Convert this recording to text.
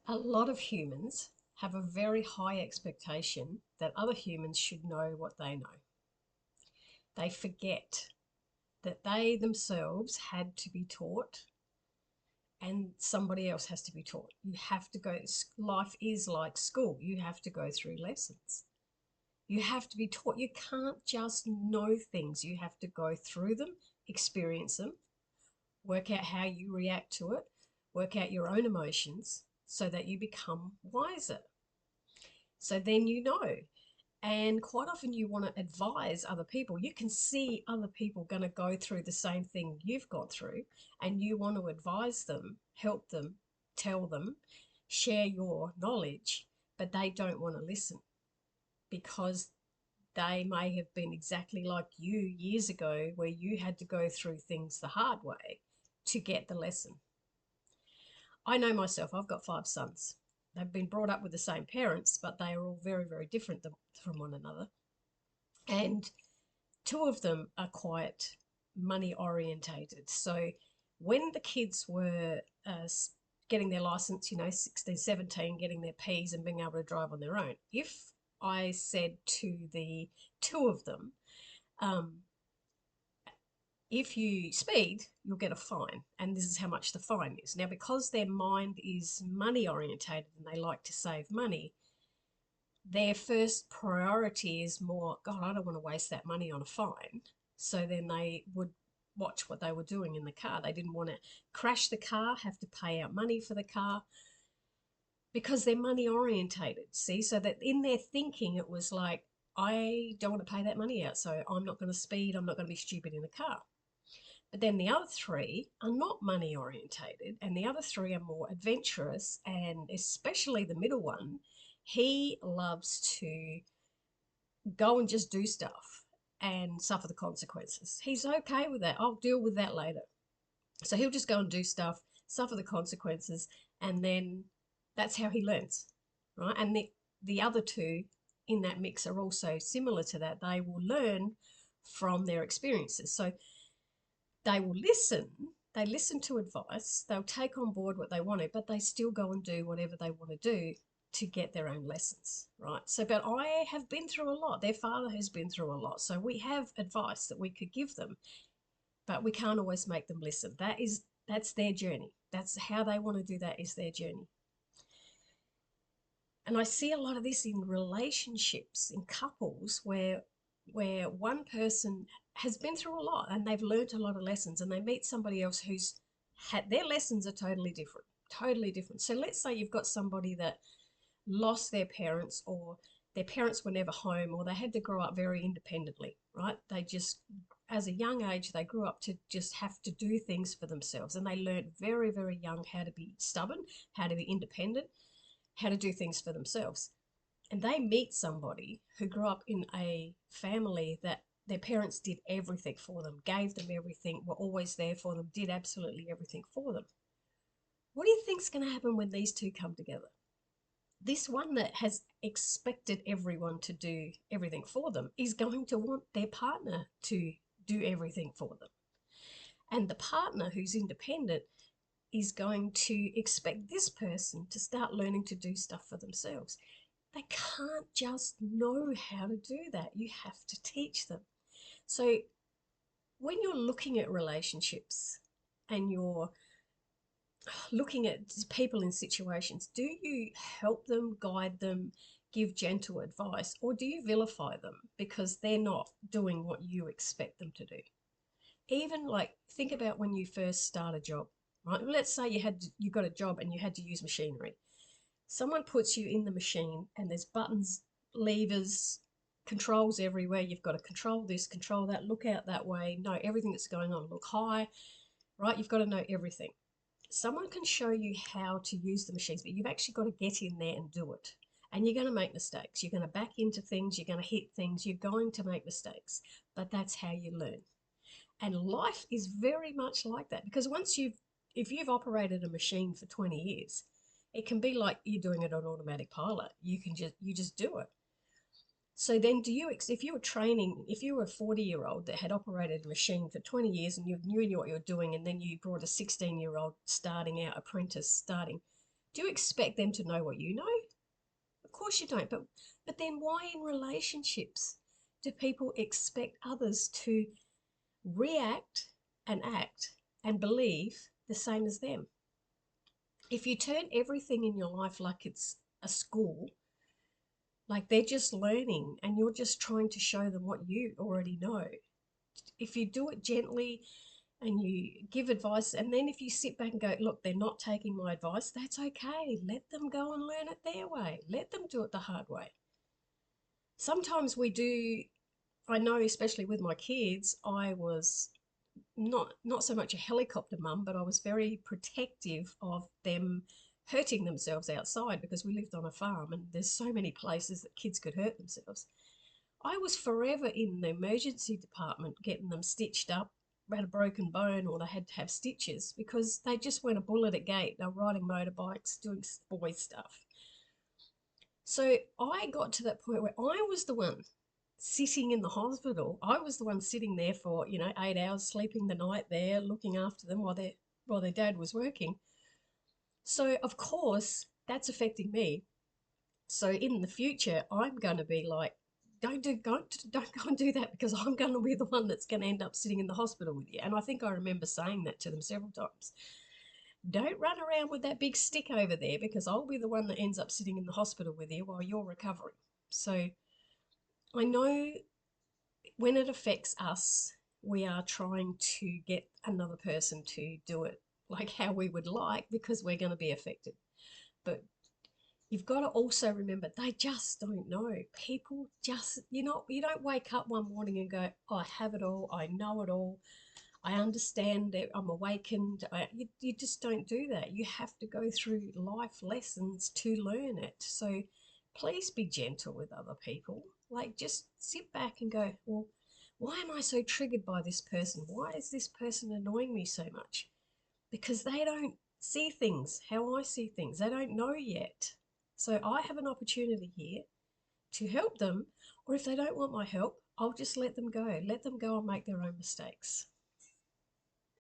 A lot of humans have a very high expectation that other humans should know what they know. They forget that they themselves had to be taught and somebody else has to be taught. You have to go, life is like school. You have to go through lessons. You have to be taught. You can't just know things. You have to go through them, experience them, work out how you react to it, work out your own emotions so that you become wiser. So then you know. And quite often you want to advise other people. You can see other people going to go through the same thing you've gone through, and you want to advise them, help them, tell them, share your knowledge, but they don't want to listen because they may have been exactly like you years ago, where you had to go through things the hard way to get the lesson. I know myself, I've got five sons. They've been brought up with the same parents, but they are all very, very different from one another. And two of them are quite money orientated. So when the kids were getting their license, 16, 17, getting their P's and being able to drive on their own, if I said to the two of them, um, if you speed, you'll get a fine, and this is how much the fine is. Now, because their mind is money orientated and they like to save money, their first priority is more, God, I don't want to waste that money on a fine. So then they would watch what they were doing in the car. They didn't want to crash the car, have to pay out money for the car because they're money orientated. See, so that in their thinking, it was like, I don't want to pay that money out. So I'm not going to speed. I'm not going to be stupid in the car. But then the other three are not money orientated, and the other three are more adventurous, and especially the middle one, he loves to go and just do stuff and suffer the consequences. He's okay with that. I'll deal with that later. So he'll just go and do stuff, suffer the consequences, and then that's how he learns, right? And the other two in that mix are also similar to that. They will learn from their experiences. So they will listen. They listen to advice. They'll take on board what they wanted, but they still go and do whatever they want to do to get their own lessons, right? So, but I have been through a lot. Their father has been through a lot. So we have advice that we could give them, but we can't always make them listen. That's their journey. That's how they want to do that, is their journey. And I see a lot of this in relationships, in couples, where one person has been through a lot and they've learnt a lot of lessons, and they meet somebody else who's had their lessons are totally different, totally different. So let's say you've got somebody that lost their parents, or their parents were never home, or they had to grow up very independently, right? They just, as a young age, they grew up to just have to do things for themselves, and they learned very, very young how to be stubborn, how to be independent, how to do things for themselves. And they meet somebody who grew up in a family that their parents did everything for them, gave them everything, were always there for them, did absolutely everything for them. What do you think's going to happen when these two come together? This one that has expected everyone to do everything for them is going to want their partner to do everything for them. And the partner who's independent is going to expect this person to start learning to do stuff for themselves. They can't just know how to do that. You have to teach them. So when you're looking at relationships and you're looking at people in situations, do you help them, guide them, give gentle advice, or do you vilify them because they're not doing what you expect them to do? Even like, think about when you first start a job, right? Let's say you got a job and you had to use machinery. Someone puts you in the machine and there's buttons, levers, controls everywhere. You've got to control this, control that, look out that way, know everything that's going on, look high, right? You've got to know everything. Someone can show you how to use the machines, but you've actually got to get in there and do it. And you're going to make mistakes. You're going to back into things. You're going to hit things. You're going to make mistakes. But that's how you learn. And life is very much like that, because if you've operated a machine for 20 years, it can be like you're doing it on automatic pilot. You just do it. So then if you were training, if you were a 40-year-old that had operated a machine for 20 years and you knew what you were doing, and then you brought a 16-year-old starting out, apprentice starting, Do you expect them to know what you know? Of course you don't. But then why in relationships do people expect others to react and act and believe the same as them? If you turn everything in your life like it's a school, like they're just learning and you're just trying to show them what you already know. If you do it gently and you give advice, and then if you sit back and go, look, they're not taking my advice, that's okay. Let them go and learn it their way. Let them do it the hard way. Sometimes we do, I know, especially with my kids, I was not so much a helicopter mum, but I was very protective of them hurting themselves outside because we lived on a farm and there's so many places that kids could hurt themselves. I was forever in the emergency department getting them stitched up, had a broken bone, or they had to have stitches because they just went a bullet at gate. They were riding motorbikes, doing boy stuff. So I got to that point where I was the one sitting in the hospital. I was the one sitting there for 8 hours, sleeping the night there, looking after them while their dad was working. So of course that's affecting me. So in the future, I'm going to be like, don't go and do that because I'm going to be the one that's going to end up sitting in the hospital with you. And I think I remember saying that to them several times. Don't run around with that big stick over there because I'll be the one that ends up sitting in the hospital with you while you're recovering. So I know when it affects us, we are trying to get another person to do it like how we would like because we're going to be affected. But you've got to also remember they just don't know. People just, you don't wake up one morning and go, oh, I have it all, I know it all, I understand it, I'm awakened. You just don't do that. You have to go through life lessons to learn it. So please be gentle with other people. Like just sit back and go, well, why am I so triggered by this person? Why is this person annoying me so much? Because they don't see things how I see things. They don't know yet. So I have an opportunity here to help them, or if they don't want my help, I'll just let them go. Let them go and make their own mistakes.